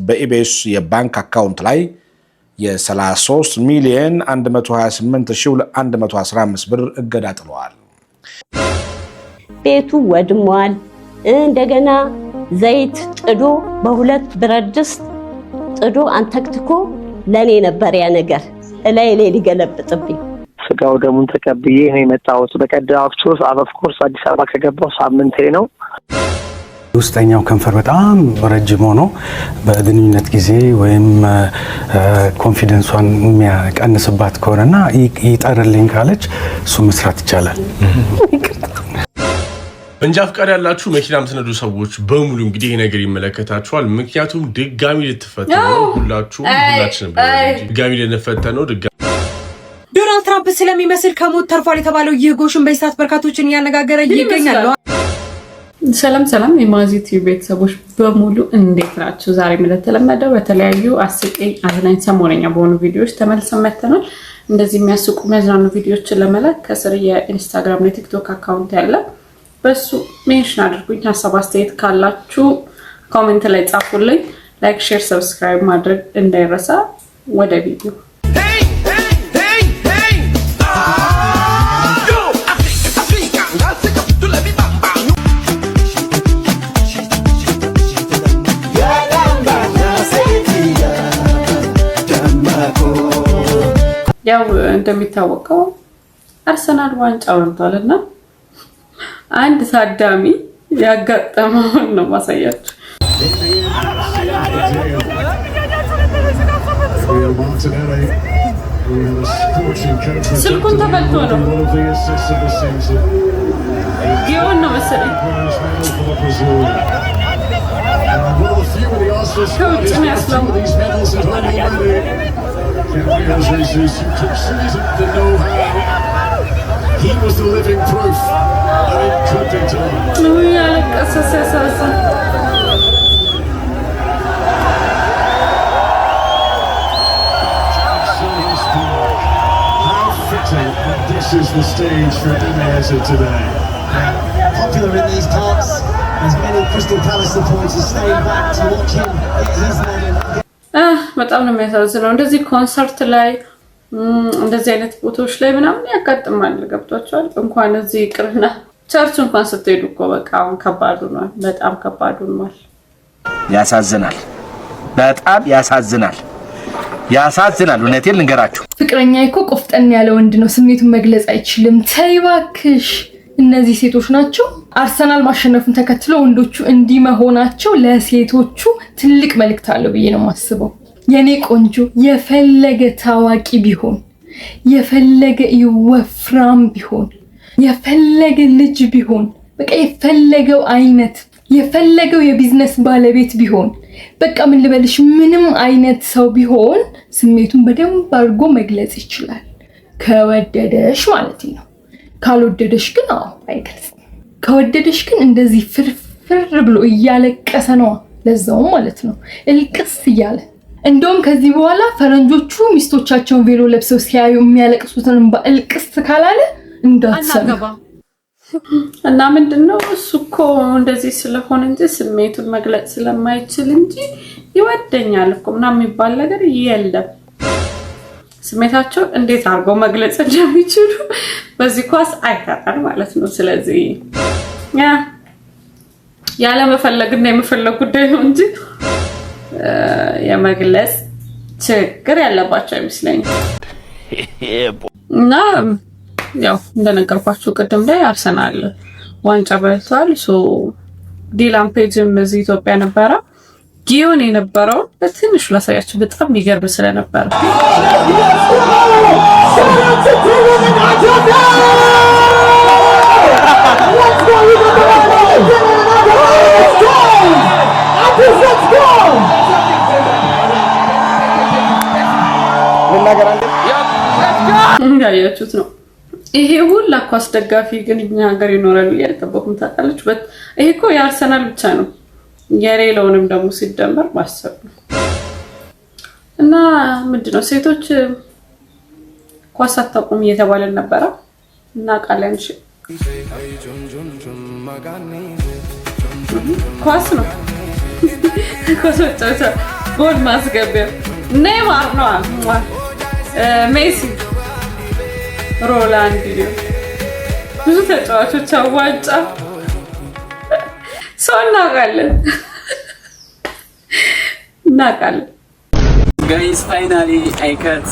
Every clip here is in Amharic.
በኢቢኤስ የባንክ አካውንት ላይ የ33 ሚሊዮን 128,115 ብር እገዳ ጥለዋል። ቤቱ ወድሟል። እንደገና ዘይት ጥዶ በሁለት ብረት ድስት ጥዶ አንተክትኮ ለኔ ነበር ያ ነገር እላይ ሊገለብጥብኝ። ስጋው ደሙን ተቀብዬ ነው የመጣሁት። በቀደም ኦፍኮርስ አዲስ አበባ ከገባው ሳምንቴ ነው። ውስጠኛው ከንፈር በጣም ረጅም ሆኖ በግንኙነት ጊዜ ወይም ኮንፊደንሷን የሚያቀንስባት ከሆነና ይጠርልኝ ካለች እሱ መስራት ይቻላል። መንጃ ፈቃድ ያላችሁ መኪና የምትነዱ ሰዎች በሙሉ እንግዲህ ይሄ ነገር ይመለከታችኋል። ምክንያቱም ድጋሚ ልትፈተኑ ሁላችንም ድጋሚ ልንፈተነው ዶናልድ ትራምፕ ስለሚመስል ከሞት ተርፏል የተባለው ይህ ጎሽን በሰዓት በርካቶችን እያነጋገረ ይገኛል። ሰላም የማዚት ቤተሰቦች በሙሉ እንዴት ናችሁ? ዛሬ እንደተለመደው በተለያዩ አስቂኝ አዝናኝ ሰሞነኛ በሆኑ ቪዲዮዎች ተመልሰን መጥተናል። እንደዚህ የሚያስቁ የሚያዝናኑ ቪዲዮዎችን ለመላክ ከስር የኢንስታግራም እና ቲክቶክ አካውንት ያለ በሱ ሜንሽን አድርጉኝ። ሀሳብ አስተያየት ካላችሁ ኮሜንት ላይ ጻፉልኝ። ላይክ፣ ሼር፣ ሰብስክራይብ ማድረግ እንዳይረሳ። ወደ ቪዲዮ ያው እንደሚታወቀው አርሰናል ዋንጫ ወጥቷልና አንድ ታዳሚ ያጋጠመውን ነው ማሳያችሁ። ስልኩን ተበልቶ ነው ጊዮን ነው መሰለኝ ከውጭ ነው ያስለው። He was the living proof that it could be done. How fitting that this is the stage for Inez today. Popular in these parts, as many Crystal Palace supporters stay back to watch him get his name. በጣም ነው የሚያሳዝነው። እንደዚህ ኮንሰርት ላይ እንደዚህ አይነት ቦታዎች ላይ ምናምን ያጋጥማል። ገብቷቸዋል። እንኳን እዚህ ቅርና ቸርች እንኳን ስትሄዱ እኮ በቃ አሁን ከባዱ ነው፣ በጣም ከባዱ ነው። ያሳዝናል፣ በጣም ያሳዝናል። እውነቴን ልንገራችሁ፣ ፍቅረኛ እኮ ቆፍጠን ያለ ወንድ ነው፣ ስሜቱን መግለጽ አይችልም። ተይ እባክሽ። እነዚህ ሴቶች ናቸው። አርሰናል ማሸነፉን ተከትሎ ወንዶቹ እንዲህ መሆናቸው ለሴቶቹ ትልቅ መልእክት አለው ብዬ ነው የማስበው። የኔ ቆንጆ የፈለገ ታዋቂ ቢሆን፣ የፈለገ ይወፍራም ቢሆን፣ የፈለገ ልጅ ቢሆን፣ በቃ የፈለገው አይነት የፈለገው የቢዝነስ ባለቤት ቢሆን፣ በቃ ምን ልበልሽ፣ ምንም አይነት ሰው ቢሆን ስሜቱን በደንብ አድርጎ መግለጽ ይችላል። ከወደደሽ ማለት ነው። ካልወደደሽ ግን አይገልጽም። ከወደደሽ ግን እንደዚህ ፍርፍር ብሎ እያለቀሰ ነው፣ ለዛው ማለት ነው እልቅስ እያለ። እንደውም ከዚህ በኋላ ፈረንጆቹ ሚስቶቻቸውን ቬሎ ለብሰው ሲያዩ የሚያለቅሱትን በእልቅስ ካላለ እንዳትሰማ። እና ምንድነው እሱ እኮ እንደዚህ ስለሆነ እንጂ ስሜቱን መግለጽ ስለማይችል እንጂ ይወደኛል እኮ ምናምን የሚባል ነገር የለም። ስሜታቸው እንዴት አድርገው መግለጽ እንደሚችሉ በዚህ ኳስ አይታጣል ማለት ነው። ስለዚህ ያለ መፈለግና የመፈለግ ጉዳይ ነው እንጂ የመግለጽ ችግር ያለባቸው አይመስለኝም። እና ያው እንደነገርኳችሁ ቅድም ላይ አርሰናል ዋንጫ በልቷል። ዲላን ፔጅም እዚህ ኢትዮጵያ ነበረ። ጊዮን የነበረው በትንሹ ላሳያችሁ፣ በጣም የሚገርም ስለነበረ ያያችሁት ነው። ይሄ ሁላ ኳስ ደጋፊ ግን እኛ ሀገር ይኖራል ያልጠበቁም ታውቃለች። ይሄ እኮ የአርሰናል ብቻ ነው፣ የሌላውንም ደግሞ ሲደመር ማሰብ ነው። እና ምንድነው ሴቶች ኳስ አታውቁም እየተባለን ነበረ እና ቃለን እሺ፣ ኳስ ነው ኳስ ወጣታ ጎል ማስገቢያ ኔይማር ነው ሜሲ ሮላንዲዮ ብዙ ተጫዋቾች ዋንጫ እናውቃለን Guys, finally I cut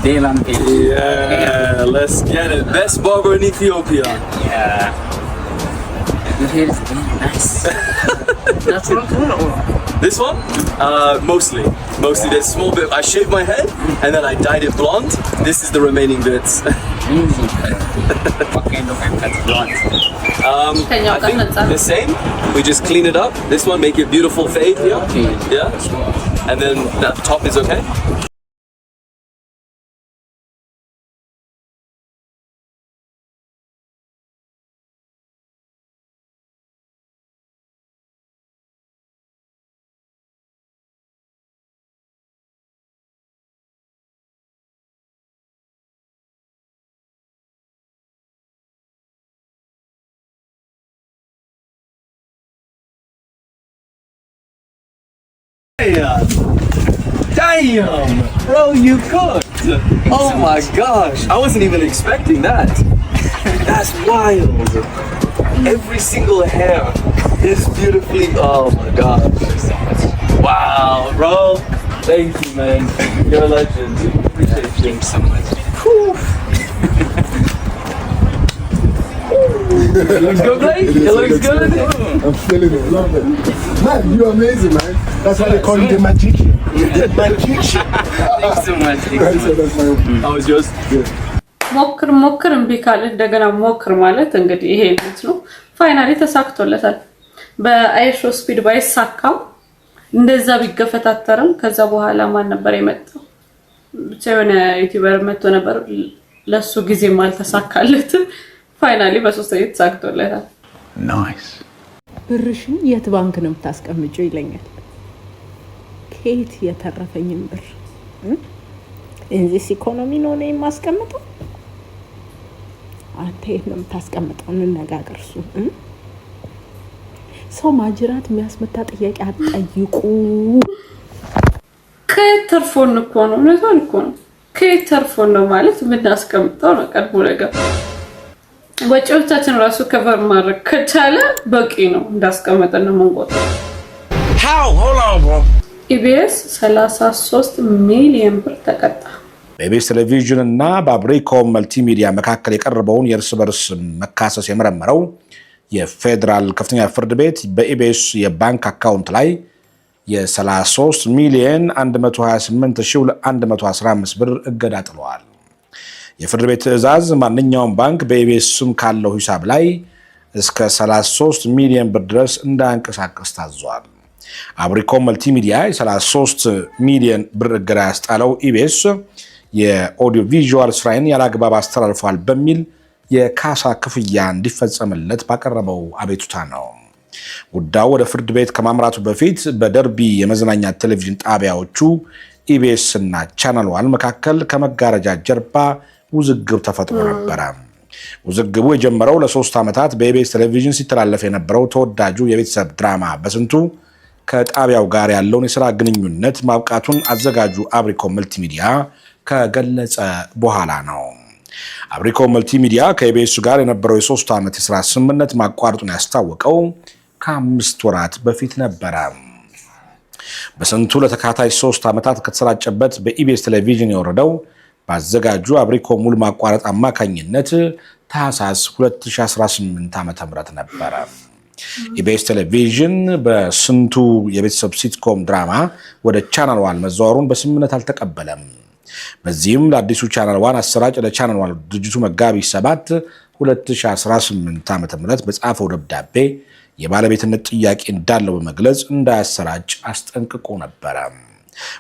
Delan. Yeah, let's get it. Best barber in Ethiopia. Yeah. Your hair is very nice. This one? Mostly. There's a small bit. I shaved my head and then I dyed it blonde. This is the remaining bits. What kind of haircut blonde? I think the same. We just clean it up. This one, make it beautiful fade here. Okay. Yeah. And then that top is okay. Damn, bro, you cooked. Oh my gosh, I wasn't even expecting that. That's wild. Every single hair is beautifully, oh my gosh. Wow, bro. Thank you, man. You're a legend. Appreciate you so much. It looks good, Blake? It looks good? I'm feeling it, love it. Man, you're amazing, man. That's why they call you the magician. The magician. Thanks so much. That's my opinion. How was yours? Good. ሞክር እምቢ ካለ እንደገና ሞክር ማለት እንግዲህ ይሄ ነው ፋይናሊ ተሳክቶለታል በአይሾ ስፒድ ባይሳካም እንደዛ ቢገፈታተርም ከዛ በኋላ ማን ነበር የመጣው ብቻ የሆነ ዩቲዩበር መጥቶ ነበር ለሱ ጊዜ ማልተሳካለትም ፋይናሊ በሶስተኛው ተሳክቶለታል ናይስ ብርሽን የት ባንክ ነው የምታስቀምጪው ይለኛል ከየት የተረፈኝን ብር እንዚህ ኢኮኖሚ ነው የማስቀምጠው አንተ የት ነው የምታስቀምጠው እንነጋገር እሱ ሰው ማጅራት የሚያስመታ ጥያቄ አትጠይቁ ከተርፎን እኮ ነው ነዛን እኮ ነው ከተርፎን ነው ማለት ምን አስቀምጠው ነው ቀርቦ ነገር ወጪዎቻችን ራሱ ከቨር ማድረግ ከቻለ በቂ ነው እንዳስቀመጠን ነው መንቆጠው How? Hold on, bro. ኢቢኤስ 33 ሚሊዮን ብር ተቀጣ በኢቢኤስ ቴሌቪዥን እና በአብሪኮም መልቲሚዲያ መካከል የቀረበውን የእርስ በርስ መካሰስ የመረመረው የፌዴራል ከፍተኛ ፍርድ ቤት በኢቢኤስ የባንክ አካውንት ላይ የ33 ሚሊዮን 128115 ብር እገዳ ጥሏል። የፍርድ ቤት ትዕዛዝ ማንኛውም ባንክ በኢቢኤስ ስም ካለው ሂሳብ ላይ እስከ 33 ሚሊዮን ብር ድረስ እንዳያንቀሳቀስ ታዟል። አብሪኮም መልቲሚዲያ የ33 ሚሊዮን ብር እገዳ ያስጣለው ኢቢኤስ የኦዲዮ ቪዥዋል ስራዬን ያላግባብ አስተላልፏል በሚል የካሳ ክፍያ እንዲፈጸምለት ባቀረበው አቤቱታ ነው። ጉዳዩ ወደ ፍርድ ቤት ከማምራቱ በፊት በደርቢ የመዝናኛ ቴሌቪዥን ጣቢያዎቹ ኢቢኤስ እና ቻናል ዋን መካከል ከመጋረጃ ጀርባ ውዝግብ ተፈጥሮ ነበረ። ውዝግቡ የጀመረው ለ3 ዓመታት በኢቢኤስ ቴሌቪዥን ሲተላለፍ የነበረው ተወዳጁ የቤተሰብ ድራማ በስንቱ ከጣቢያው ጋር ያለውን የሥራ ግንኙነት ማብቃቱን አዘጋጁ አብሪኮም መልቲሚዲያ ከገለጸ በኋላ ነው። አብሪኮም መልቲሚዲያ ከኢቢኤስ ጋር የነበረው የ3 ዓመት የሥራ ስምምነት ማቋረጡን ያስታወቀው ከ5 ወራት በፊት ነበረ። በስንቱ ለተከታታይ 3 ዓመታት ከተሰራጨበት በኢቢኤስ ቴሌቪዥን የወረደው ባዘጋጁ አብሪኮም ሙሉ ማቋረጥ አማካኝነት ታህሳስ 2018 ዓ.ም ነበረ። ኢቢኤስ ቴሌቪዥን በስንቱ የቤተሰብ ሲትኮም ድራማ ወደ ቻናል ዋን መዛወሩን በስምምነት አልተቀበለም። በዚህም ለአዲሱ ቻናል ዋን አሰራጭ ለቻናል ዋን ድርጅቱ መጋቢት 7 2018 ዓ.ም በጻፈው ደብዳቤ የባለቤትነት ጥያቄ እንዳለው በመግለጽ እንዳያሰራጭ አስጠንቅቆ ነበረ።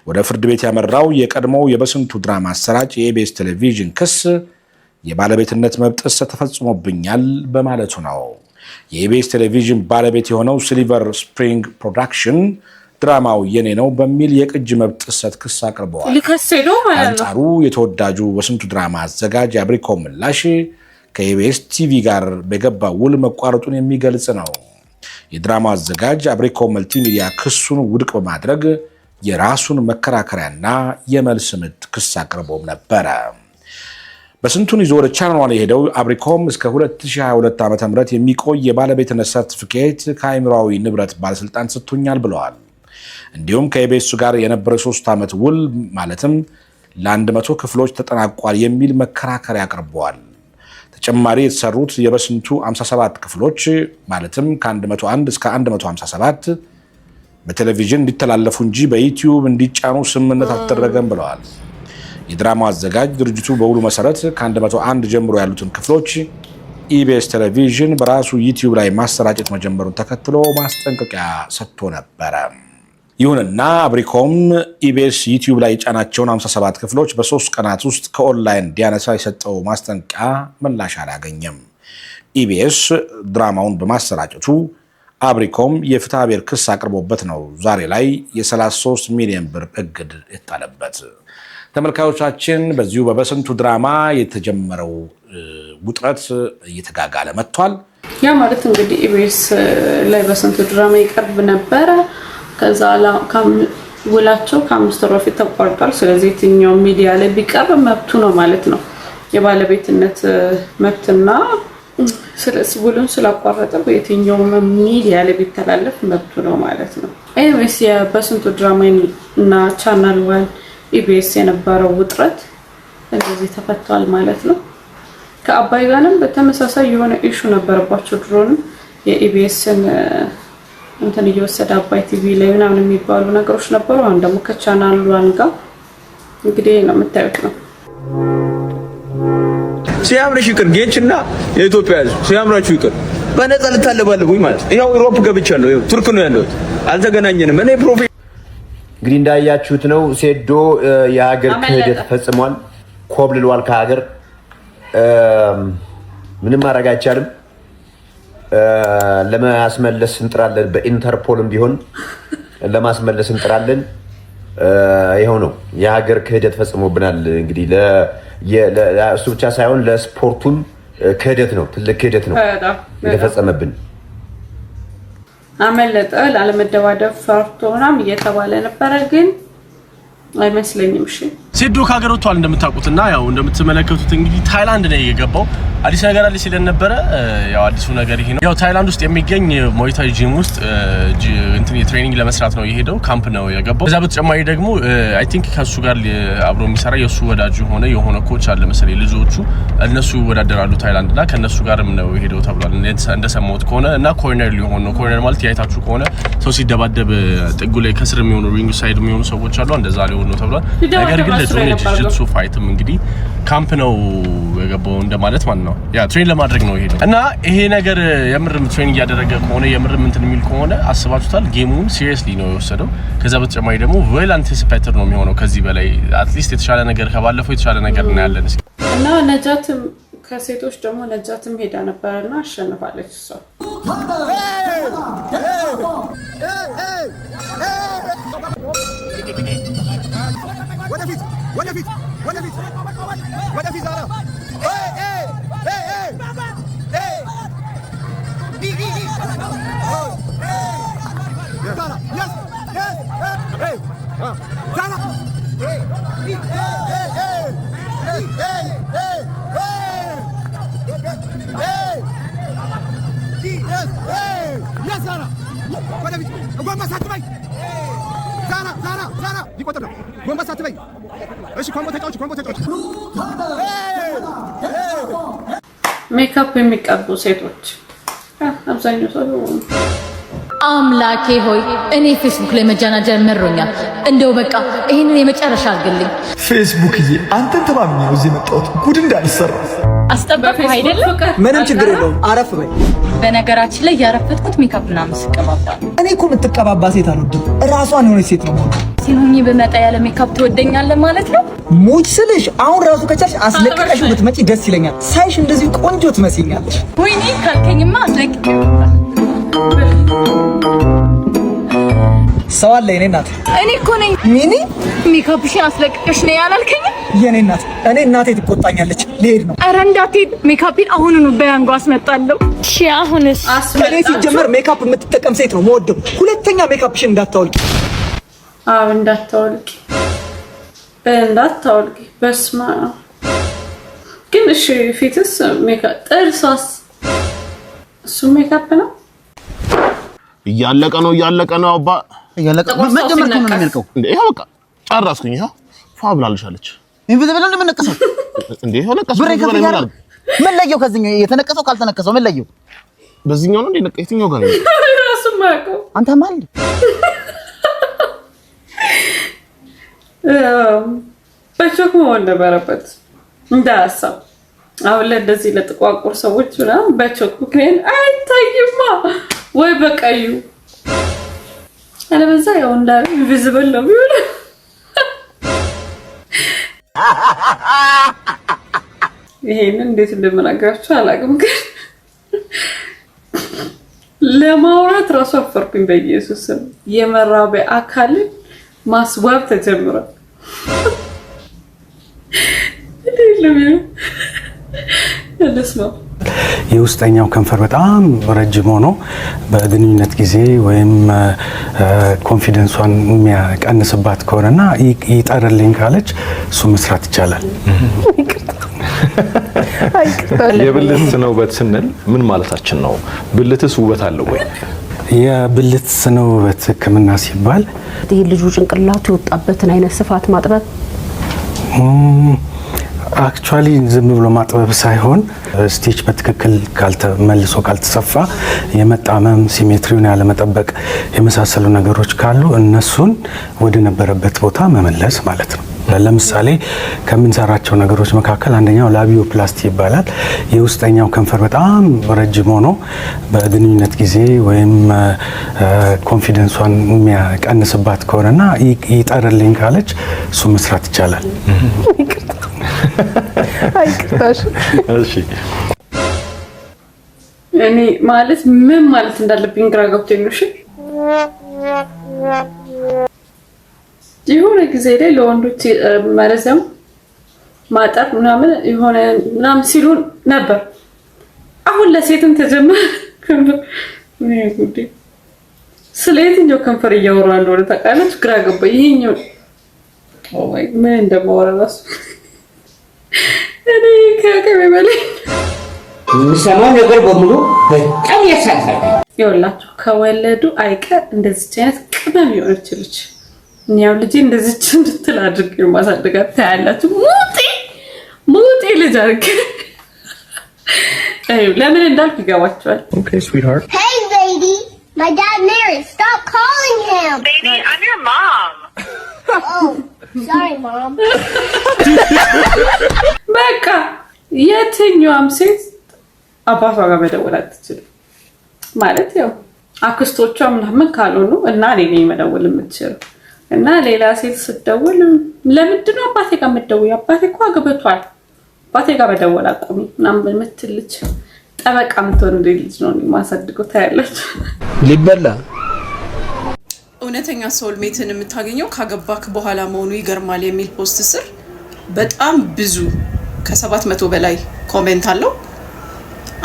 ወደ ፍርድ ቤት ያመራው የቀድሞው የበስንቱ ድራማ አሰራጭ የኢቢኤስ ቴሌቪዥን ክስ የባለቤትነት መብት ጥሰት ተፈጽሞብኛል በማለቱ ነው። የኢቢኤስ ቴሌቪዥን ባለቤት የሆነው ሲልቨር ስፕሪንግ ፕሮዳክሽን ድራማው የኔ ነው በሚል የቅጅ መብት ጥሰት ክስ አቅርበዋል። አንጻሩ የተወዳጁ በስንቱ ድራማ አዘጋጅ የአብሪኮም ምላሽ ከኢቢኤስ ቲቪ ጋር በገባው ውል መቋረጡን የሚገልጽ ነው። የድራማ አዘጋጅ አብሪኮም መልቲሚዲያ ክሱን ውድቅ በማድረግ የራሱን መከራከሪያና የመልስ ምት ክስ አቅርቦም ነበረ። በስንቱን ይዞ ወደ ቻናሏ የሄደው አብሪኮም እስከ 2022 ዓ.ም የሚቆይ የባለቤትነት ሰርቲፊኬት ከአእምሯዊ ንብረት ባለስልጣን ሰጥቶኛል ብለዋል። እንዲሁም ከኢቢኤስ ጋር የነበረ 3 ዓመት ውል ማለትም ለ100 ክፍሎች ተጠናቋል የሚል መከራከሪያ አቅርበዋል። ተጨማሪ የተሰሩት የበስንቱ 57 ክፍሎች ማለትም ከ101 እስከ 157 በቴሌቪዥን እንዲተላለፉ እንጂ በዩቲዩብ እንዲጫኑ ስምምነት አልተደረገም ብለዋል። የድራማው አዘጋጅ ድርጅቱ በውሉ መሰረት ከ101 ጀምሮ ያሉትን ክፍሎች ኢቢኤስ ቴሌቪዥን በራሱ ዩቲዩብ ላይ ማሰራጨት መጀመሩን ተከትሎ ማስጠንቀቂያ ሰጥቶ ነበረ። ይሁንና አብሪኮም ኢቢኤስ ዩቲዩብ ላይ የጫናቸውን 57 ክፍሎች በ3 ቀናት ውስጥ ከኦንላይን እንዲያነሳ የሰጠው ማስጠንቀቂያ ምላሽ አላገኘም። ኢቢኤስ ድራማውን በማሰራጨቱ አብሪኮም የፍትሐ ብሔር ክስ አቅርቦበት ነው ዛሬ ላይ የ33 ሚሊዮን ብር እግድ የጣለበት። ተመልካዮቻችን በዚሁ በበስንቱ ድራማ የተጀመረው ውጥረት እየተጋጋለ መጥቷል። ያ ማለት እንግዲህ ኢቢኤስ ላይ በስንቱ ድራማ ይቀርብ ነበረ። ከዛ ውላቸው ከ5 ወር በፊት ተቋርጧል። ስለዚህ የትኛው ሚዲያ ላይ ቢቀርብ መብቱ ነው ማለት ነው። የባለቤትነት መብትና ስለዚህ ውሉን ስላቋረጠ በየትኛው ሚዲያ ላይ ቢተላለፍ መብቱ ነው ማለት ነው። ኤኒዌይስ የበስንቱ ድራማ እና ቻናል 1 ኢቢኤስ የነበረው ውጥረት እንደዚህ ተፈቷል ማለት ነው። ከአባይ ጋርም በተመሳሳይ የሆነ ኢሹ ነበረባቸው። ድሮንም የኢቢኤስን እንትን እየወሰደ አባይ ቲቪ ላይ ምናምን የሚባሉ ነገሮች ነበሩ። አሁን ደግሞ ከቻናል 1 ጋር እንግዲህ ነው የምታዩት ነው። ሲያምርሽ ይቅር ጌችና የኢትዮጵያ ሕዝብ ሲያምራችሁ ይቅር በነፃ ልታለባልቡኝ ማለት ነው። ያው ዩሮፕ ገብቻለሁ። ያው ቱርክ ነው ያለሁት። አልተገናኘንም። እኔ ፕሮፌ እንግዲህ እንዳያችሁት ነው። ሴዶ የሀገር ክህደት ፈጽሟል። ኮብልሏል ከሀገር ምንም ማድረግ አይቻልም። ለማስመለስ እንጥራለን። በኢንተርፖልም ቢሆን ለማስመለስ እንጥራለን። ይሄው ነው የሀገር ክህደት ፈጽሞብናል። እንግዲህ እሱ ብቻ ሳይሆን ለስፖርቱም ክህደት ነው፣ ትልቅ ክህደት ነው የተፈጸመብን። አመለጠ ላለመደባደብ ፈርቶ ምናምን እየተባለ ነበረ፣ ግን አይመስለኝም። እሺ ሴዶ ከሀገር ወጥቷል እንደምታውቁትና ያው እንደምትመለከቱት እንግዲህ ታይላንድ ነው የገባው። አዲስ ነገር አለ ሲለን ነበረ። ያው አዲሱ ነገር ይሄ ነው። ያው ታይላንድ ውስጥ የሚገኝ ሞይታይ ጂም ውስጥ እንትን የትሬኒንግ ለመስራት ነው የሄደው። ካምፕ ነው የገባው። ከዛ በተጨማሪ ደግሞ አይ ቲንክ ከሱ ጋር አብሮ የሚሰራ የሱ ወዳጅ የሆነ ኮች አለ መሰለኝ። ልጆቹ እነሱ ይወዳደራሉ ታይላንድ እና ከነሱ ጋርም ነው የሄደው ተብሏል እንደሰማሁት ከሆነ። እና ኮርነር ሊሆን ነው። ኮርነር ማለት ያይታችሁ ከሆነ ሰው ሲደባደብ ጥጉ ላይ ከስር የሚሆኑ ሪንግ ሳይድ የሚሆኑ ሰዎች አሉ። እንደዛ ሊሆን ነው ተብሏል። ነገር ግን ጂትሱ ፋይትም እንግዲህ ካምፕ ነው የገባው እንደማለት ማለት ነው። ያ ትሬን ለማድረግ ነው የሄደው እና ይሄ ነገር የምርም ትሬን እያደረገ ከሆነ የምርም እንትን የሚል ከሆነ አስባችሁታል። ጌሙን ሲሪየስሊ ነው የወሰደው። ከዛ በተጨማሪ ደግሞ ዌል አንቲሲፔትድ ነው የሚሆነው። ከዚህ በላይ አትሊስት የተሻለ ነገር ከባለፈው የተሻለ ነገር እናያለን። እስኪ እና ነጃትም ከሴቶች ደግሞ ነጃትም ሄዳ ነበርና አሸንፋለች እሷ። ወደፊት ዛራ ሜካፕ የሚቀቡ ሴቶች አብዛኛው ሰው አምላኬ ሆይ እኔ ፌስቡክ ላይ መጃናጀር መሮኛል። እንደው በቃ ይሄንን የመጨረሻ አድርግልኝ። ፌስቡክዬ አንተን ተማምኜ ነው እዚህ የመጣሁት። ጉድ እንዳልሰራ አስጠበቅኩ አይደለም። ምንም ችግር የለውም። አረፍ በይ። በነገራችን ላይ ያረፈትኩት ሜካፕ ምናምን ስቀባባ እኔ እኮ የምትቀባባ ሴት አልወድም። እራሷን የሆነች ሴት ነው ማለት ሲሆኝ በመጣ ያለ ሜካፕ ትወደኛለህ ማለት ነው። ሙች ስልሽ አሁን ራሱ ከቻልሽ አስለቅቀሽ ብትመጪ ደስ ይለኛል። ሳይሽ እንደዚህ ቆንጆ ትመስይኛለሽ። ወይኔ ካልከኝማ አስለቅቄ ሰው አለ የኔ እናት። እኔ እኮ ነኝ ሚኒ ሜካፕሽን አስለቅቀሽ ነው ያላልከኝ? የኔ እናት እኔ እናቴ ትቆጣኛለች። ልሄድ ነው። ኧረ እንዳትሄድ። ሜካፕን አሁኑኑ በያንጓ አስመጣለሁ። እሺ አሁንስ? እኔ ሲጀመር ሜካፕ የምትጠቀም ሴት ነው የምወደው። ሁለተኛ ሜካፕሽን እንዳታወልቂ። እንዳታወልቂ በስማ ግን እሺ ፊትስ ሜካፕ ጥርሷስ እሱ ሜካፕ ነው እያለቀ ነው አባ እያለቀ መጀመር ነው የሚልከው እንዴ ይሄው በቃ ጨረስኩኝ ይሄው ፋብላልሻለች ኢንቪዚብል ነው የምነቀሰው እንዴ ይሄው ነቀሰው ምን ለየው ከዚህኛው የተነቀሰው ካልተነቀሰው ምን ለየው በዚህኛው ነው እንዴ ነቀየትኛው ጋር ራሱ ማቀው አንተ ማን በቾክ መሆን ነበረበት እንዳያሳብ አሁን ለዚህ ለጥቋቁር ሰዎች ምናምን በቾክ ምክንያት አይታይማ ወይ በቀዩ አለበዛ ያው እንዳለ ኢንቪዚብል ነው ቢሆን ይሄን እንዴት እንደምናገራችሁ አላውቅም ግን ለማውራት ራሱ አፈርኩኝ በኢየሱስ ስም የመራቢያ አካል ማስዋብ ተጀምሯል የውስጠኛው ከንፈር በጣም ረጅም ሆኖ በግንኙነት ጊዜ ወይም ኮንፊደንሷን የሚያቀንስባት ከሆነና ይጠርልኝ ካለች እሱ መስራት ይቻላል። የብልት ስነ ውበት ስንል ምን ማለታችን ነው? ብልትስ ውበት አለው ወይ? የብልት ስነ ውበት ሕክምና ሲባል ይህ ልጁ ጭንቅላቱ የወጣበትን አይነት ስፋት ማጥበብ አክቹአሊ ዝም ብሎ ማጥበብ ሳይሆን ስቲች በትክክል መልሶ ካልተሰፋ የመጣመም ሲሜትሪውን ያለመጠበቅ የመሳሰሉ ነገሮች ካሉ እነሱን ወደ ነበረበት ቦታ መመለስ ማለት ነው። ለምሳሌ ከምንሰራቸው ነገሮች መካከል አንደኛው ላቢዮፕላስቲ ይባላል። የውስጠኛው ከንፈር በጣም ረጅም ሆኖ በግንኙነት ጊዜ ወይም ኮንፊደንሷን የሚያቀንስባት ከሆነና ይጠርልኝ ካለች እሱ መስራት ይቻላል። እሺ እኔ ማለት ምን ማለት እንዳለብኝ ግራ ገብቶኝ ነው። እሺ የሆነ ጊዜ ላይ ለወንዶች መረዘም ማጠር ምናምን ሲሉ ነበር። አሁን ለሴትም ተጀመረ። ስለ የትኛው ከንፈር እያወራ እንደሆነ ታውቃለች? ግራ ገባኝ። ይሄኛው ምን እንደማወራ እራሱ እኔ ከአቅሜ በላይ የምሰማው ነገር በሙሉ በጣም ያሳዝናል። ይኸውላችሁ ከወለዱ አይቀር እንደዚች አይነት ቅመም የሆነች ልጅ እኛው ልጅ እንደዚች እንድትል አድርጌ ማሳደጋት ታያላችሁ። ሙጤ ልጅ አድርጌ ለምን እንዳልኩ ይገባችኋል። Okay, sweetheart. Hey, baby. My dad married. Stop calling him. Baby, I'm your mom. Oh, sorry, mom. በቃ የትኛውም ሴት አባቷ ጋር መደወል አትችልም ማለት ያው አክስቶቿ ምናምን ካልሆኑ እና እኔ ነኝ መደወል የምትችለው እና ሌላ ሴት ስትደውል ለምንድን ነው አባቴ ጋር መደወል? አባቴ እኮ አግብቷል፣ አባቴ ጋር መደወል አቁሚ ምናምን የምትልች ጠበቃ የምትሆን ልጅ ነው የማሳድገው። ታያለች ሊበላ እውነተኛ ሶልሜትን የምታገኘው ካገባክ በኋላ መሆኑ ይገርማል የሚል ፖስት ስር በጣም ብዙ ከ700 በላይ ኮሜንት አለው።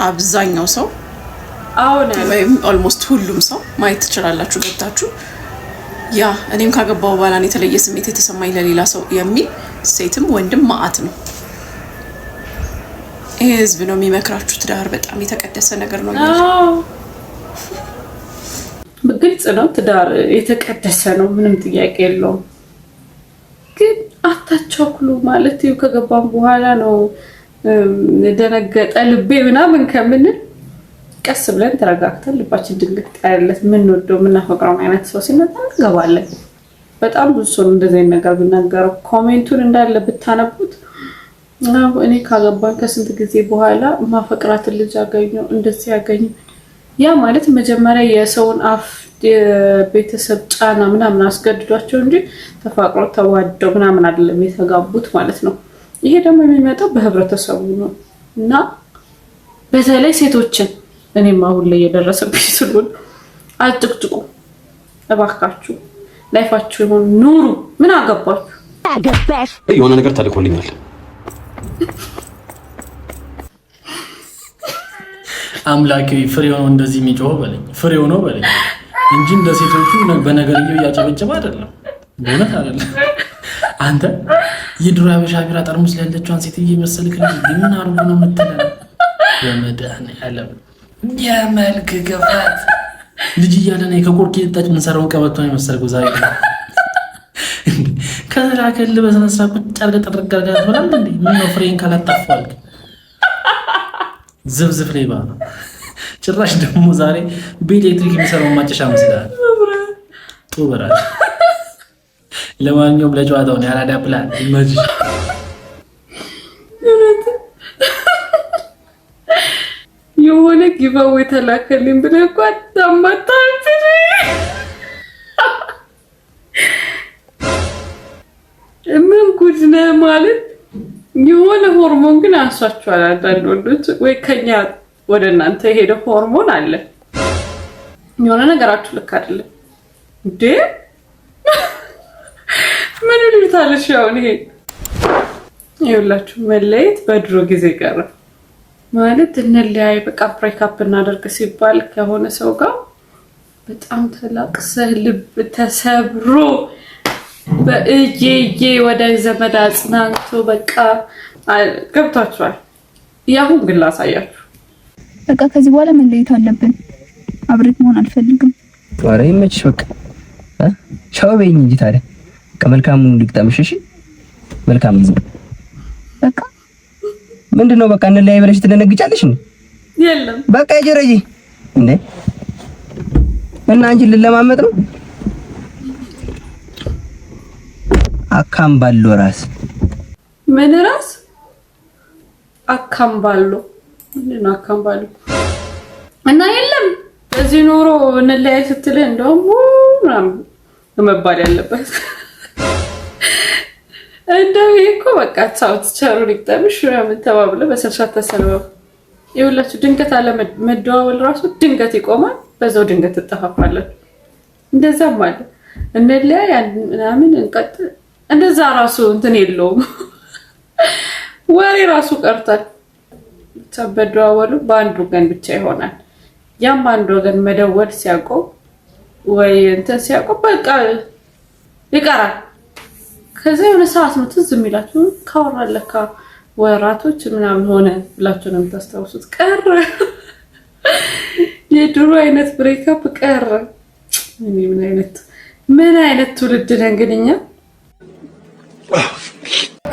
አብዛኛው ሰው ወይም ኦልሞስት ሁሉም ሰው ማየት ትችላላችሁ ገብታችሁ ያ እኔም ካገባው በኋላ ነው የተለየ ስሜት የተሰማኝ ለሌላ ሰው የሚል ሴትም ወንድም ማአት ነው። ይሄ ህዝብ ነው የሚመክራችሁ። ትዳር በጣም የተቀደሰ ነገር ነው። በግልጽ ነው ትዳር የተቀደሰ ነው፣ ምንም ጥያቄ የለውም። ግን አታቸኩሉ ማለት ይኸው ከገባን በኋላ ነው ደነገጠ ልቤ ምናምን ከምንል ቀስ ብለን ተረጋግተን ልባችን ድንግጥ ያለለት የምንወደው የምናፈቅረው አይነት ሰው ሲመጣ እንገባለን። በጣም ብዙ ሰው እንደዚህ አይነት ነገር ቢናገረው ኮሜንቱን እንዳለ ብታነቡት እኔ ካገባን ከስንት ጊዜ በኋላ ማፈቅራትን ልጅ አገኘው እንደዚህ ያገኘ ያ ማለት መጀመሪያ የሰውን አፍ የቤተሰብ ጫና ምናምን አስገድዷቸው እንጂ ተፋቅረው ተዋደው ምናምን አይደለም የተጋቡት ማለት ነው። ይሄ ደግሞ የሚመጣው በህብረተሰቡ ነው እና በተለይ ሴቶችን እኔም አሁን ላይ የደረሰብኝ ስለሆነ አጥቅጥቁ እባካችሁ፣ ላይፋችሁ ይሁን ኑሩ። ምን አገባችሁ? አገባሽ የሆነ ነገር ተልኮልኛል። አምላኬ ፍሬው ነው እንደዚህ የሚጮህ በለኝ፣ ፍሬው ነው በለኝ እንጂ እንደ ሴቶቹ በነገርየው እያጨበጨበ አይደለም። በእውነት አይደለም አንተ የድሮ አበሻ ቢራ ጠርሙስ ላይ ያለችውን ሴትዬ መሰልክ ልጅ ምን አርጉ ነው የምትለው? በመድኃኒዓለም የመልክ ግፋት ልጅ እያለን ከቆርኪ የጣች ምንሰራውን ቀበቶ ነው የመሰልከው ዛሬ ከላከል በስነ ስርዓት ቁጭ አድርገህ ጠርጋጋ ብላል እንዴ? ምን ነው ፍሬን ካላጣፋልክ ዝብዝፍ ላይ ባለ ጭራሽ ደግሞ ዛሬ በኤሌክትሪክ የሚሰራው ማጨሻ መስላል ጦበራል። ለማንኛውም ለጨዋታው ነው ያራዳ ፕላን ይመጅ የሆነ ጊቫዌ ተላከልኝ ብለህ እኮ አታማታት። ምን ጉድ ነው ማለት የሆነ ሆርሞን ግን አንሷቸዋል አንዳንድ ወንዶች ወይ ከኛ ወደ እናንተ የሄደ ሆርሞን አለ። የሆነ ነገራችሁ ልክ አይደለም እንዴ? ምን ልታለሽ? አሁን ይሄ ይኸውላችሁ መለየት በድሮ ጊዜ ቀረ ማለት እንለያይ በቃ ብሬክአፕ እናደርግ ሲባል ከሆነ ሰው ጋር በጣም ተላቅሰህ ልብ ተሰብሮ በእጄ ወደ ዘመድ አጽናንቶ በቃ ገብታችኋል። ያሁን ግን ላሳያችሁ። በቃ ከዚህ በኋላ መለየት አለብን። አብሬት መሆን አልፈልግም። ኧረ ይመችሽ በቃ ቻው በይኝ እንጂ ታዲያ ከመልካሙን ልግጠምሽ። እሺ መልካም ጊዜ። በቃ ምንድነው በቃ እንለያይ ብለሽ ትደነግጫለሽ እንዴ? የለም በቃ ጀረጂ እንዴ እና አንቺ ልለማመጥ ነው። አካምባሎ ራስ ምን ራስ አካምባሎ ምንድነው አካምባሎ? እና የለም በዚህ ኑሮ እንለያይ ስትል እንደውም ምናምን መባል ያለበት እንደው እኮ በቃ ታውት ቻሩ ሊጠምሽ ምናምን ተባብለ በስልሻት ተሰልበው ይኸውላችሁ ድንገት አለ መደዋወል ራሱ ድንገት ይቆማል። በዛው ድንገት ተጠፋፋለን። እንደዛም አለ እንለያይ ምናምን እንቀጥል እንደዛ ራሱ እንትን የለውም። ወሬ ራሱ ቀርቷል። ተበደዋወሉ በአንድ ወገን ብቻ ይሆናል። ያም አንድ ወገን መደወል ሲያቆም ወይ እንትን ሲያቆም በቃ ይቀራል። ከዛ የሆነ ሰዓት ነው ትዝ የሚላችሁ ካወራለካ ወራቶች ምናምን ሆነ ብላችሁ ነው የምታስታውሱት። ቀረ የድሮ አይነት ብሬክአፕ ቀረ። ምን አይነት ትውልድ ነን ግን እኛ።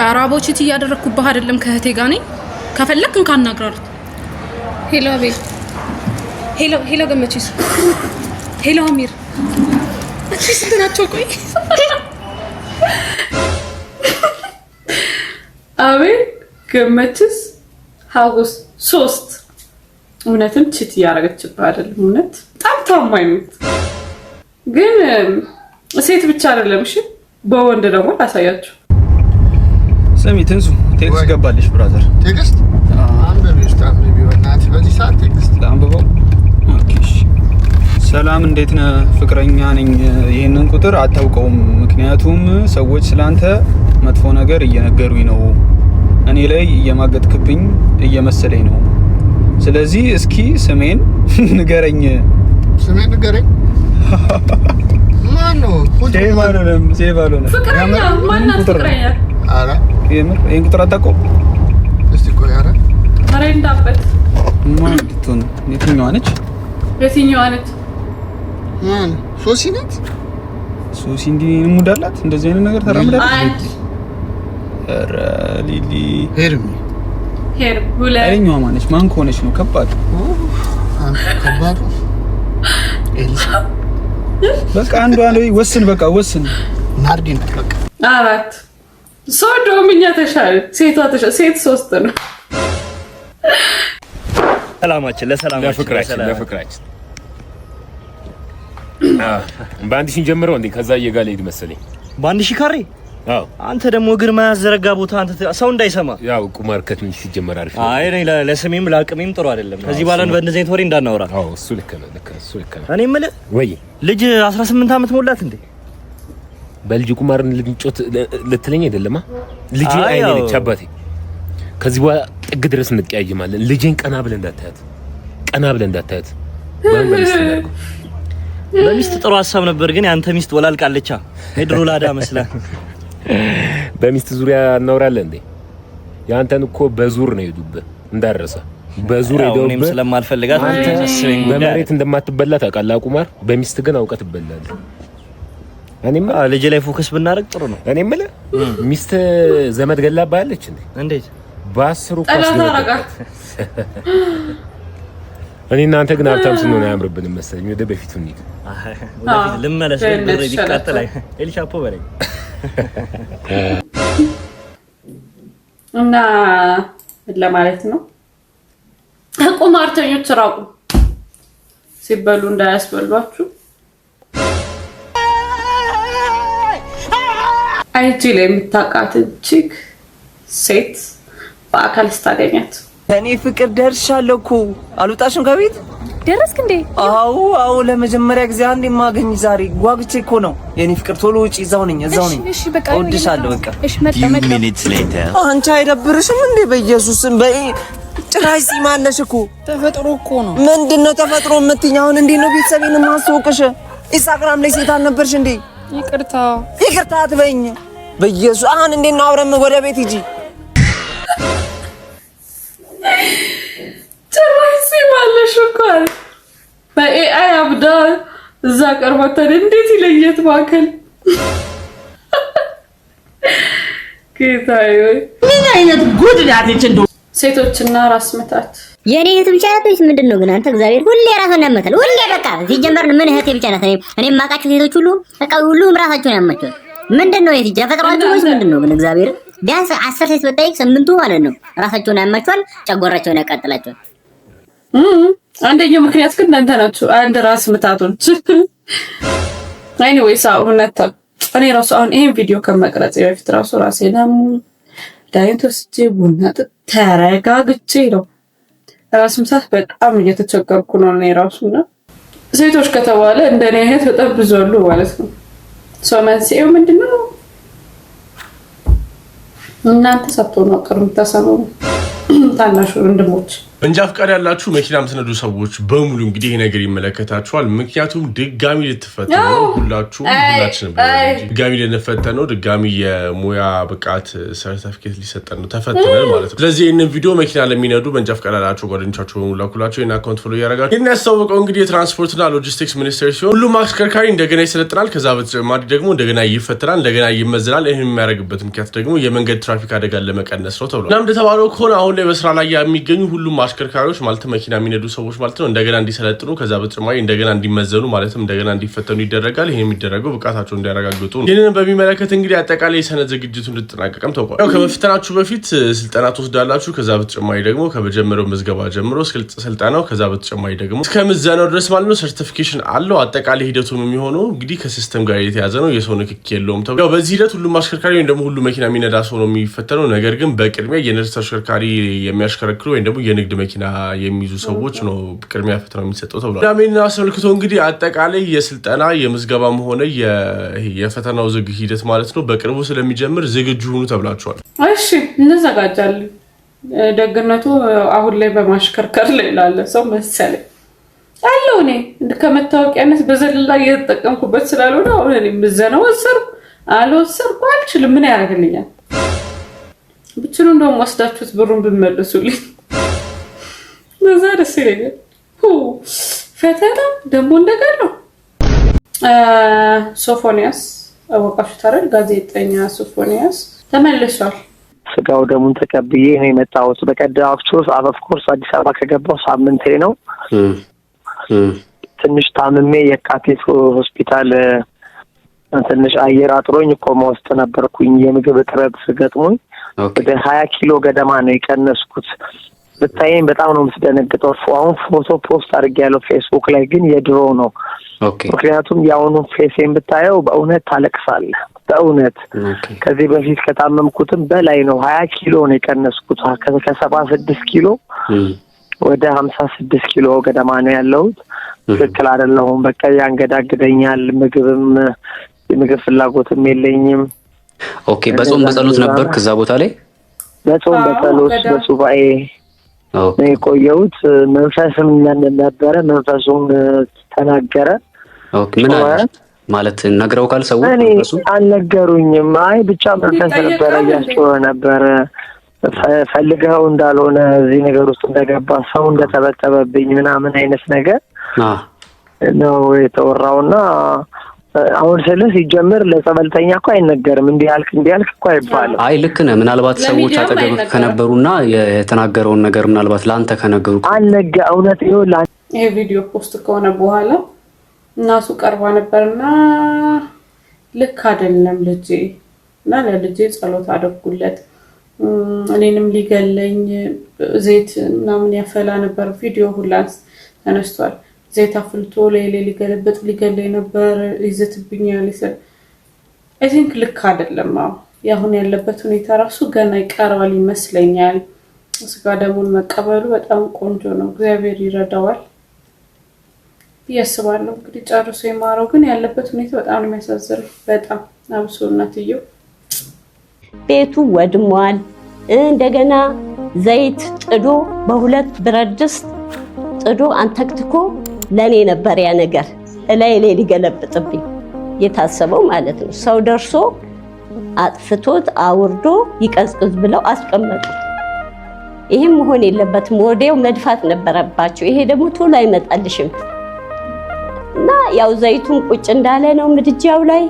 አራቦችት እያደረኩብህ አይደለም ከእህቴ ጋር ነኝ። ከፈለክ እንካናግራሩት። ሄሎ አቤል፣ ሄሎ ገመቺስ፣ ሄሎ አሚር። እቺ ስንት ናቸው? ቆይ አቤል፣ ገመቺስ፣ ሀጎስ 3 እውነትም ቺት እያደረገችብህ አይደለም። እውነት በጣም ታማኝ ነው። ግን ሴት ብቻ አይደለም እሺ፣ በወንድ ደግሞ ላሳያችሁ። ስሚ ትንሱ ቴክስት ገባልሽ ብራዘር። ቴክስት አንብቤ ስታምቢ በእናትህ በዚህ ሰዓት ቴክስት አንብበው። ኦኬ ሰላም እንዴት ነህ? ፍቅረኛ ነኝ። ይሄንን ቁጥር አታውቀውም፣ ምክንያቱም ሰዎች ስላንተ መጥፎ ነገር እየነገሩኝ ነው። እኔ ላይ እየማገጥክብኝ እየመሰለኝ ነው። ስለዚህ እስኪ ስሜን ንገረኝ። ስሜን ንገረኝ? ማን ነው? ሴቫሎነ ፍቅረኛ ማናት? ፍቅረኛ አረ የምር ይሄን ቁጥር አታውቀውም? እስቲ ቆይ አረ አረ እንዳበት ማን ልትሆን? የትኛዋ ነች? የትኛዋ ነች? ማን? ሶሲ ነች? ሶሲ እንዲህ ሙድ አላት? እንደዚህ አይነት ነገር ተራምዳለች? ኧረ ሊሊ ሄርሚ ሁላ አይኛዋ ማነች? ማን ከሆነች ነው ከባድ ከባድ ኤልሳ በቃ አንዷ ላይ ወስን፣ በቃ ወስን። ናርዲ ነው በቃ 4 ሶዶምኛ ተሻለ። ሴቷ ተሻለ። ሴት 3 ነው። ሰላማችን ለፍቅራችን በአንድ ሺህ ጀምረው እንዴ ከዛ እየጋለ ሄድ መሰለኝ። በአንድ ሺህ ካሬ? አዎ። አንተ ደግሞ እግር ማያዘረጋ ቦታ አንተ ሰው እንዳይሰማ ያው ቁማር ከትንሽ ሲጀመር አሪፍ ነው። አይ እኔ ለስሜም ለአቅሜም ጥሩ አይደለም። ከዚህ በኋላ በእንደዚህ አይነት ወሬ እንዳናወራ። አዎ እሱ ልክ ነው። እኔ የምልህ ወይ ልጅ 18 ዓመት ሞላት እንዴ? በልጅ ቁማርን ልንጮት ልትለኝ አይደለማ? ልጅ አይነች አባቴ። ከዚህ በኋላ ጥግ ድረስ እንቀያየማለን። ልጄን ቀና ብለህ እንዳታያት። ባንበልስ በሚስት ጥሩ ሐሳብ ነበር ግን ያንተ ሚስት ወላልቃለቻ ሄድሮ ላዳ መስላ በሚስት ዙሪያ እናወራለን እንዴ ያንተን እኮ በዙር ነው ይዱብህ እንዳረሰ በዙር ሄደው እኔም ስለማልፈልጋት ተሰሰኝ በመሬት እንደማትበላ ታውቃለህ ቁማር በሚስት ግን አውቀት ትበላለህ እኔም ልጅ ላይ ፎከስ ብናረግ ጥሩ ነው እኔም ሚስት ዘመድ ገላባለች እንዴ እንዴት ባስሩ ቆስ እኔ እናንተ ግን ሀብታም ስንሆን አያምርብንም መሰለኝ ወደ በፊቱ እንሂድ ወደፊት ልመለስ ብር ቢቃጠል ኤልሻፖ በለኝ እና ለማለት ነው ቁማርተኞች ራቁ ሲበሉ እንዳያስበሏችሁ አይጂ ላይ የምታውቃት እጅግ ሴት በአካል ስታገኛት እኔ ፍቅር ደርሻለሁ እኮ አልወጣሽም ከቤት ደረስክ እንዴ አዎ ለመጀመሪያ ጊዜ አንዴ ማገኝ ዛሬ ጓግቼ እኮ ነው የኔ ፍቅር ቶሎ ውጪ እዛው ነኝ እሺ በቃ እወድሻለሁ በቃ እሺ መጣ አንቺ አይደብርሽም እንዴ በኢየሱስም ጭራሽ ሲማለሽ እኮ ተፈጥሮ እኮ ነው ምንድነው ተፈጥሮ የምትይኝ አሁን እንዴ ነው ቤተሰቤን ማስወቅሽ ኢንስታግራም ላይ ሴት አልነበርሽ እንዴ ይቅርታ አትበይኝ በኢየሱስ አሁን እንዴ ነው አብረን ወደ ቤት ሂጂ ጭራሽ ሲማለሽ እኮ በኤአይ አብዳ እዛ ቀርበተን እንዴት ይለየት ማከል ጌታዬ ምን አይነት ጉድ ናትች እንዶ ሴቶችና ራስ ምታት የኔ እህት ብቻ ናት ምንድን ነው ግን አንተ እግዚአብሔር ሁሌ ራስን ያመታል ሁሌ በቃ ሲጀመር ምን እህቴ ብቻ ናት እኔ ማቃቸው ሴቶች ሁሉ በቃ ሁሉም ራሳቸውን ያመቻል ምንድን ነው የት ተፈጥሯቸው ወይስ ምንድን ነው ግን እግዚአብሔር ቢያንስ 10 ሴት በጠይቅ 8ቱ ማለት ነው ራሳቸውን ያመቻል ጨጓራቸውን ያቃጥላቸዋል አንደኛው ምክንያት ግን እናንተ ናችሁ አንድ ራስ ምታቶች ኤኒዌይስ እውነት እኔ ራሱ አሁን ይሄን ቪዲዮ ከመቅረጽ በፊት ራሱ ራሴንም ዳይንቶ ስጪ ቡና ተረጋግቼ ነው ራስ ምታት በጣም እየተቸገርኩ ነው እኔ ራሱና ሴቶች ከተባለ እንደኔ አይነት በጣም ብዙ አሉ ማለት ነው መንስኤው ምንድነው እናንተ ሳትሆኑ ቀርም ተሰማው ታናሹ ወንድሞች እንጃ ፍቃድ ያላችሁ መኪና የምትነዱ ሰዎች በሙሉ እንግዲህ ይሄ ነገር ይመለከታችኋል ምክንያቱም ድጋሚ ልትፈተኑ ሁላችሁም ሁላችንም ድጋሚ ልንፈተን ነው ድጋሚ የሙያ ብቃት ሰርቲፊኬት ሊሰጠን ነው ተፈተነን ማለት ነው ስለዚህ ይሄንን ቪዲዮ መኪና ለሚነዱ በእንጃ ፍቃድ ያላችሁ ጓደኞቻችሁ በሙሉ ላኩላችሁ እና አካውንት ፎሎ ያደርጋችሁ ይሄን ያስተዋወቀው እንግዲህ የትራንስፖርትና ሎጂስቲክስ ሚኒስቴር ሲሆን ሁሉም አሽከርካሪ እንደገና ይሰለጥናል ከዛ በተጨማሪ ደግሞ እንደገና ይፈተናል እንደገና ይመዘናል ይሄን የሚያደርግበት ምክንያት ደግሞ የመንገድ ትራፊክ አደጋን ለመቀነስ ነው ተብሏል እናም እንደተባለው ከሆነ አሁን ላይ በስራ ላይ የሚገኙ ሁሉም አሽከርካሪዎች ማለት መኪና የሚነዱ ሰዎች ማለት ነው እንደገና እንዲሰለጥኑ ከዛ በተጨማሪ እንደገና እንዲመዘኑ ማለትም እንደገና እንዲፈተኑ ይደረጋል ይሄ የሚደረገው ብቃታቸውን እንዲያረጋግጡ ነው ይሄንን በሚመለከት እንግዲህ አጠቃላይ የሰነድ ዝግጅቱን እንድትጠናቀቀም ተቋም ያው ከመፍተናችሁ በፊት ስልጠና ትወስዳላችሁ ከዛ በተጨማሪ ደግሞ ከመጀመሪያው ምዝገባ ጀምሮ ስልጠናው ከዛ በተጨማሪ ደግሞ እስከ ምዘናው ድረስ ማለት ነው ሰርቲፊኬሽን አለው አጠቃላይ ሂደቱም የሚሆነው እንግዲህ ከሲስተም ጋር የተያዘ ነው የሰው ንክኪ የለውም ተብሎ ያው በዚህ ሂደት ሁሉም አሽከርካሪ ወይም ደግሞ ሁሉ መኪና የሚነዳ ሰው ነው የሚፈተነው ነገር ግን በቅድሚያ የነርስ ተሽከርካሪ የሚያሽከረክሩ ወይም ደግሞ የንግድ መኪና የሚይዙ ሰዎች ነው ቅድሚያ ፈተናው የሚሰጠው ተብሏል ዳሜና አስመልክቶ እንግዲህ አጠቃላይ የስልጠና የምዝገባም ሆነ የፈተናው ዝግ ሂደት ማለት ነው በቅርቡ ስለሚጀምር ዝግጁ ሁኑ ተብላችኋል እሺ እንዘጋጃለን ደግነቱ አሁን ላይ በማሽከርከር ላይ ላለ ሰው መሰለኝ አለው እኔ ከመታወቂያነት በዘለላ እየተጠቀምኩበት ስላልሆነ አሁን እኔ ምዘናው አልወሰድኩ አልችልም ምን ያደርግልኛል ብቻ ነው እንደውም ወስዳችሁት ብሩን ብትመልሱልኝ በዛ ደስ ይለኛል ፈተና ደግሞ እንደገና ነው ሶፎኒያስ አወቃችሁ ታረል ጋዜጠኛ ሶፎኒያስ ተመልሷል ስጋው ደሙን ተቀብዬ ነው የመጣሁት በቀዳችሁ ኦፍ ኮርስ አዲስ አበባ ከገባው ሳምንቴ ነው ትንሽ ታምሜ የካቲት ሆስፒታል ትንሽ አየር አጥሮኝ ኮማ ውስጥ ነበርኩኝ የምግብ እጥረት ገጥሞኝ ወደ 20 ኪሎ ገደማ ነው የቀነስኩት በታይም በጣም ነው የምትደነግጠው አሁን ፎቶ ፖስት አድርጌያለሁ ፌስቡክ ላይ ግን የድሮ ነው ምክንያቱም ያውኑ ፌሴን ብታየው በእውነት ታለቅሳለህ በእውነት ከዚህ በፊት ከታመምኩትም በላይ ነው 20 ኪሎ ነው የቀነስኩት ከ76 ኪሎ ወደ 56 ኪሎ ገደማ ነው ያለሁት ትክክል አይደለሁም በቃ ያንገዳግደኛል ምግብ ፍላጎትም የለኝም ኦኬ በጾም በጸሎት ነበር ከዛ ቦታ ላይ በጾም በጸሎት በሱባኤ ነው የቆየሁት መንፈስም ነበረ መንፈሱም ተናገረ ኦኬ ምን ማለት ነግረው ካል ሰው እሱ አልነገሩኝም። አይ ብቻ መንፈስ ነበር ያስጨው ነበር ፈልገው እንዳልሆነ እዚህ ነገር ውስጥ እንደገባ ሰው እንደተበተበብኝ ምናምን አይነት ነገር ነው የተወራውና አሁን ስለዚህ ሲጀምር ለጸበልተኛ እኮ አይነገርም። እንዲያልክ እኮ አይባልም። አይ ልክ ነህ። ምናልባት ሰዎች አጠገብ ከነበሩና የተናገረውን ነገር ምናልባት ላንተ ከነገሩ አልነገ እውነት ይሁን ይሄ ቪዲዮ ፖስት ከሆነ በኋላ እናሱ ቀርባ ነበርና ልክ አይደለም ልጄ እና ለልጄ ጸሎት አድርጉለት እኔንም ሊገለኝ ዘይት ምናምን ያፈላ ነበር ቪዲዮ ሁላስ ተነስቷል። ዘይት አፍልቶ ሊገለበጥ ሊገለኝ ነበር ይዘትብኛል ይሰል አይ ቲንክ ልክ አይደለም። ያሁን ያለበት ሁኔታ ራሱ ገና ይቀርባል ይመስለኛል። ስጋ ደሙን መቀበሉ በጣም ቆንጆ ነው። እግዚአብሔር ይረዳዋል ያስባለሁ። እንግዲህ ጨርሶ ይማረው። ግን ያለበት ሁኔታ በጣም የሚያሳዝን በጣም አብሶናትየው ቤቱ ወድሟል። እንደገና ዘይት ጥዶ በሁለት ብረት ድስት ጥዶ አንተክትኮ ለኔ ነበር ያ ነገር ላይ ሊገለብጥብኝ የታሰበው ማለት ነው። ሰው ደርሶ አጥፍቶት አውርዶ ይቀዝቅዝ ብለው አስቀመጡት። ይሄም መሆን የለበትም። ወዲያው መድፋት ነበረባቸው። ይሄ ደግሞ ቶሎ አይመጣልሽም እና ያው ዘይቱን ቁጭ እንዳለ ነው ምድጃው ላይ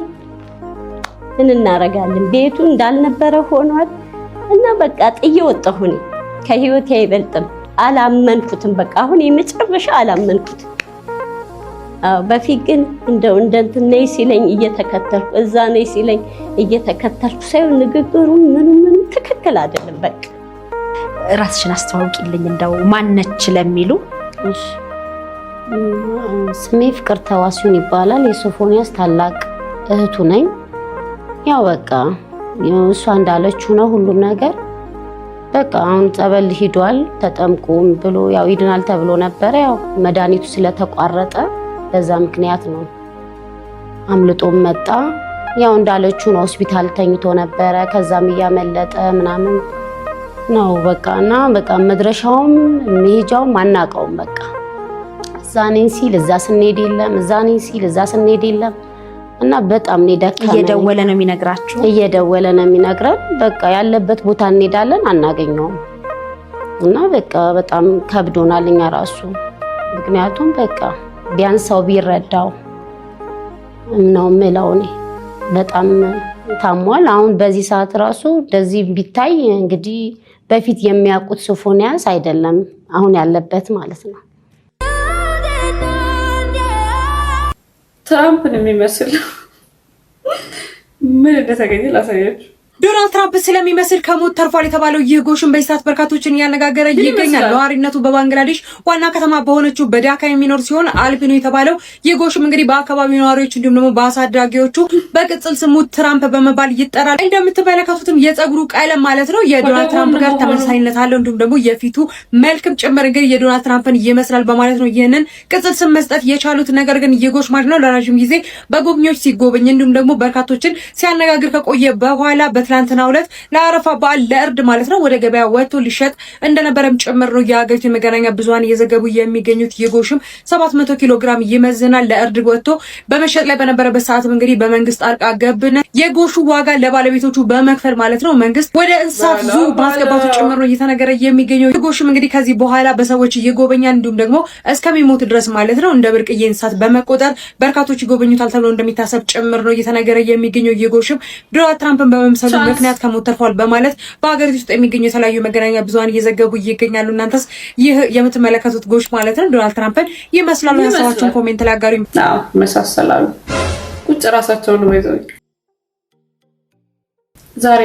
ምን እናረጋለን። ቤቱ እንዳልነበረ ሆኗል እና በቃ ጥዬ ወጣሁኝ። ከህይወት አይበልጥም። አላመንኩትም። በቃ አሁን የመጨረሻ አላመንኩት። በፊት ግን እንደው እንደንትን ነይ ሲለኝ እየተከተልኩ እዛ ነይ ሲለኝ እየተከተልኩ ሳይሆን ንግግሩ ምንም ትክክል አይደለም። በቃ ራስሽን አስተዋውቂልኝ እንደው ማነች ለሚሉ። እሺ ስሜ ፍቅርተ ዋሲሁን ይባላል። የሶፎንያስ ታላቅ እህቱ ነኝ። ያው በቃ እሷ እንዳለችው ነው ሁሉም ነገር። በቃ አሁን ጸበል ሂዷል ተጠምቁም ብሎ ያው ይድናል ተብሎ ነበር። ያው መድኃኒቱ ስለተቋረጠ በዛ ምክንያት ነው አምልጦም መጣ። ያው እንዳለችው ነው ሆስፒታል ተኝቶ ነበረ። ከዛም እያመለጠ ምናምን ነው በቃና በቃ መድረሻውም መሄጃውም አናውቀውም። በቃ እዛ ነኝ ሲል እዛ ስንሄድ የለም፣ እዛ ነኝ ሲል እዛ ስንሄድ የለም እና በጣም ነው ደካማ። እየደወለ ነው የሚነግራችሁ? እየደወለ ነው የሚነግረን። በቃ ያለበት ቦታ እንሄዳለን አናገኘውም እና በቃ በጣም ከብዶናል እኛ ራሱ። ምክንያቱም በቃ ቢያንስ ሰው ቢረዳው ነው የምለው እኔ። በጣም ታሟል። አሁን በዚህ ሰዓት ራሱ እንደዚህ ቢታይ እንግዲህ በፊት የሚያውቁት ሶፎንያስ አይደለም አሁን ያለበት ማለት ነው። ትራምፕን የሚመስል ምን እንደተገኘ ላሳያችሁ። ዶናልድ ትራምፕ ስለሚመስል ከሞት ተርፏል የተባለው ይህ ጎሽም በኢሳት በርካቶችን እያነጋገረ ይገኛል። ነዋሪነቱ በባንግላዴሽ ዋና ከተማ በሆነችው በዳካ የሚኖር ሲሆን አልቢኖ የተባለው ይህ ጎሽም እንግዲህ በአካባቢው ነዋሪዎች እንዲሁም ደግሞ በአሳዳጊዎቹ በቅጽል ስሙ ትራምፕ በመባል ይጠራል። እንደምትመለከቱትም የፀጉሩ ቀለም ማለት ነው የዶናልድ ትራምፕ ጋር ተመሳሳይነት አለው። እንዲሁም ደግሞ የፊቱ መልክም ጭምር እንግዲህ የዶናልድ ትራምፕን ይመስላል በማለት ነው ይህንን ቅጽል ስም መስጠት የቻሉት። ነገር ግን ይህ ጎሽ ማለት ነው ለረጅም ጊዜ በጎብኚዎች ሲጎበኝ እንዲሁም ደግሞ በርካቶችን ሲያነጋግር ከቆየ በኋላ ትናንትና ዕለት ለአረፋ በዓል ለእርድ ማለት ነው ወደ ገበያ ወጥቶ ሊሸጥ እንደነበረም ጭምር ነው የሀገሪቱ የመገናኛ ብዙሃን እየዘገቡ የሚገኙት። የጎሽም 700 ኪሎ ግራም ይመዝናል። ለእርድ ወጥቶ በመሸጥ ላይ በነበረበት ሰዓትም እንግዲህ በመንግስት ጣልቃ ገብነት የጎሹ ዋጋ ለባለቤቶቹ በመክፈል ማለት ነው መንግስት ወደ እንስሳት ዙ ማስገባቱ ጭምር ነው እየተነገረ የሚገኘው። የጎሽም እንግዲህ ከዚህ በኋላ በሰዎች ይጎበኛል እንዲሁም ደግሞ እስከሚሞት ድረስ ማለት ነው እንደ ብርቅዬ እንስሳት በመቆጠር በርካቶች ይጎበኙታል ተብሎ እንደሚታሰብ ጭምር ነው እየተነገረ የሚገኘው። የጎሽም ዶናልድ ትራምፕን በመምሰሉ ምክንያት ከሞት ተርፏል በማለት በአገሪቱ ውስጥ የሚገኙ የተለያዩ መገናኛ ብዙሃን እየዘገቡ ይገኛሉ። እናንተስ ይህ የምትመለከቱት ጎሽ ማለት ነው ዶናልድ ትራምፕን ይመስላሉ? ሀሳባችሁን ኮሜንት ላይ አጋሩኝ። መሳሰላሉ ቁጭ ራሳቸውን ወይዘው። ዛሬ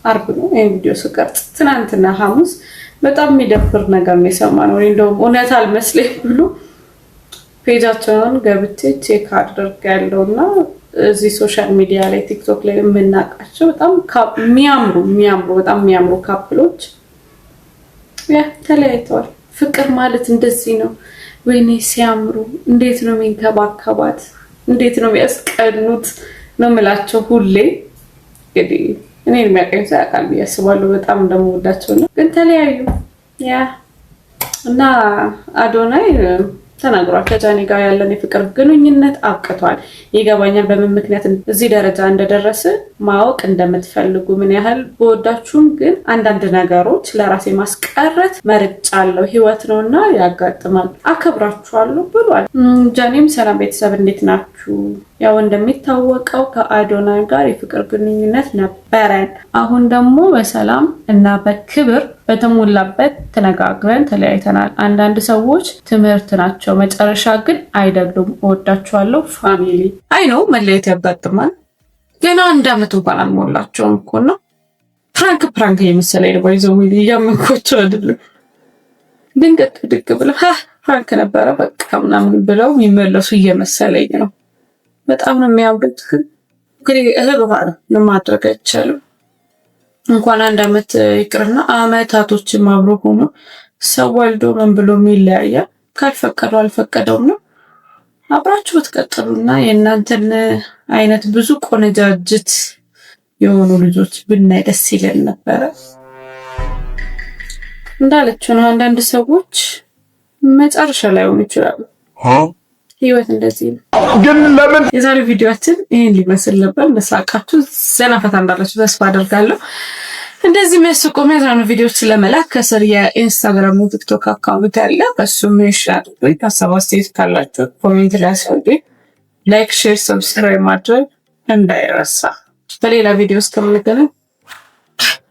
አርብ ነው ይሄን ቪዲዮ ስቀርጽ። ትናንትና ሐሙስ በጣም የሚደብር ነገር ነው የሰማነው። እንደውም እውነት አልመስለኝ ብሎ ፔጃቸውን ገብቼ ቼክ አድርጌያለሁና እዚህ ሶሻል ሚዲያ ላይ ቲክቶክ ላይ የምናውቃቸው በጣም የሚያምሩ ካፕሎች ተለያይተዋል። ፍቅር ማለት እንደዚህ ነው። ወይኔ ሲያምሩ! እንዴት ነው የሚንከባከባት፣ እንዴት ነው የሚያስቀኑት ነው የምላቸው ሁሌ። እንግዲህ እኔ የሚያውቀኝ ሰው ያውቃል ብዬ አስባለሁ። በጣም እንደምወዳቸው ነው። ግን ተለያዩ እና አዶናይ ተናግሯል። ከጃኒ ጋር ያለን የፍቅር ግንኙነት አብቅቷል። ይገባኛል በምን ምክንያት እዚህ ደረጃ እንደደረሰ ማወቅ እንደምትፈልጉ ምን ያህል በወዳችሁም፣ ግን አንዳንድ ነገሮች ለራሴ ማስቀረት መርጫለሁ። ህይወት ነውና ያጋጥማል። አከብራችኋለሁ ብሏል። ጃኒም ሰላም ቤተሰብ እንዴት ናችሁ? ያው እንደሚታወቀው ከአዶናይ ጋር የፍቅር ግንኙነት ነበረን። አሁን ደግሞ በሰላም እና በክብር በተሞላበት ተነጋግረን ተለያይተናል። አንዳንድ ሰዎች ትምህርት ናቸው፣ መጨረሻ ግን አይደሉም። እወዳችኋለሁ ፋሚሊ። አይ ነው መለየት ያጋጥማል። ገና አንድ አመት እንኳን አልሞላቸውም እኮ ነው። ፕራንክ የመሰለኝ ነው። ባይዘው እያመንኳቸው አይደለም። ድንገት ድግ ብለው ፕራንክ ነበረ በቃ ምናምን ብለው የሚመለሱ እየመሰለኝ ነው። በጣም ነው የሚያብዱት። እንግዲህ እህል ውሃ ነው ለማድረግ አይቻልም። እንኳን አንድ አመት ይቅርና አመታቶችም አብሮ ሆኖ ሰው ወልዶ ምን ብሎ ይለያያል። ካልፈቀዱ አልፈቀደውም ነው። አብራችሁ ብትቀጥሉና የእናንተን አይነት ብዙ ቆነጃጅት የሆኑ ልጆች ብናይ ደስ ይለን ነበረ። እንዳለችው ነው አንዳንድ ሰዎች መጨረሻ ላይ ሆኑ ይችላሉ። ህይወት እንደዚህ ነው። ግን ለምን የዛሬው ቪዲዮአችን ይሄን ሊመስል ነበር። ለሳቃችሁ ዘና ፈታ እንዳላችሁ ተስፋ አደርጋለሁ። እንደዚህ የሚያስቁ የሚያዝናኑ ቪዲዮዎች ለመላክ ከስር የኢንስታግራም ቲክቶክ አካውንት አለ። በሱም ሼር ሀሳብ አስተያየት ካላችሁ ኮሜንት ላይ አስቀምጡ። ላይክ፣ ሼር፣ ሰብስክራይብ ማድረግ እንዳይረሳ። በሌላ ቪዲዮ እስከምንገናኝ